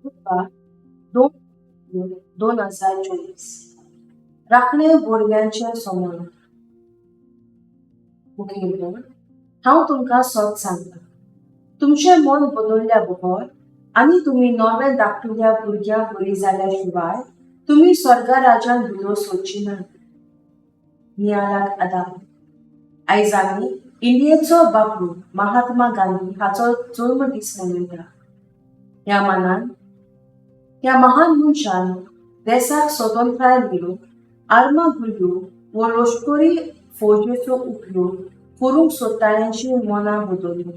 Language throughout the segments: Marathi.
बुधवार 2/2024 राखणे भुरग्यांचे समोर मुखेलपण हांव तुमकां सत सांगता तुमचें मन बदलल्या बगर आनी तुमी नवे धाकटुल्या भुरग्यांक बरी जाल्या शिवाय तुमी स्वर्गा राज्यान भितर सोदची ना नियाळाक आदार आयज आमी इंडियेचो बापू महात्मा गांधी हाचो जल्मदीस मनयता ह्या मानान ह्या महान मनशान देशाक स्वतंत्राय मेळूंक आर्मां घुल्यो व लश्करी फौजेचो उपयोग करूंक सोदताल्यांची मनां बदलली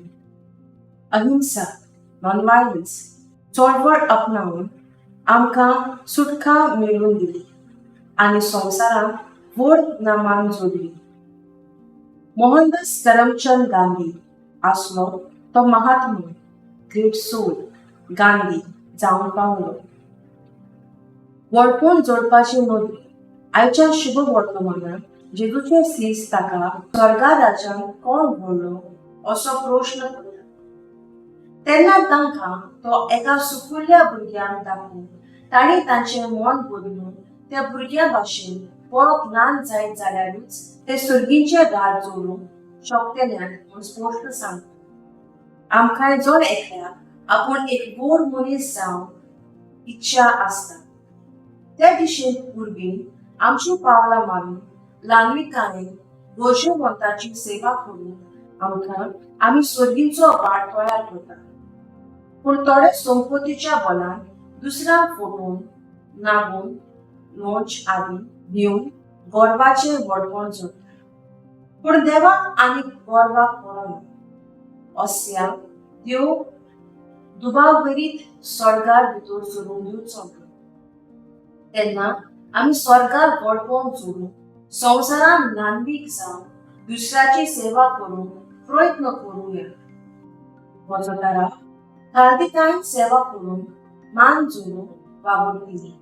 अहिंसा नॉन व्हायलन्स चळवळ आपणावन आमकां सुटका मेळून दिली आनी संवसारांत व्हड नामान जोडली मोहनदास करमचंद गांधी आसलो तो महात्मा ग्रेट सोल गांधी जावन पावलो वळखून जोडपाची नोंदी आयच्या शुभ वर्तमानात जेजूचे सीस ताका स्वर्गा राज्यान कोण व्हरलो असो प्रश्न पडला तेन्ना तांकां तो एका सुकुल्ल्या भुरग्याक दाखोवन तांणी तांचें मन बदलून त्या भुरग्या भाशेन पळोवप ल्हान जायत जाल्यारूच ते सर्गींचे दार जोडूंक शकतल्यान म्हूण स्पश्ट सांगता आमकांय जर एकल्याक आपूण एक गोड मनीस जावंक इच्छा आसता त्या दिशेन उर्बीन आमची पावलां मारून ल्हानविकायेन गरजेवंतांची सेवा करून आमी स्वर्गींचो वाट तयार करता पूण थोडे संपत्तीच्या बलान दुसऱ्यांक फटोवन नागून लोंच आदी दिवन गोरवाचें व्हडपण जोडटा पूण देवाक आनी गोरवाक पडना अस्याक देव दुबावरीत स्वर्गार भितर सोडून दिवचो ना तेन्ना आमी स्वर्गार व्हडपण जोडून संवसारान ल्हानवीक जावन दुसऱ्याची सेवा करूंक प्रयत्न करूया म्हजो तारा हार्दिकायेन सेवा करून मान जोडून वागून दिली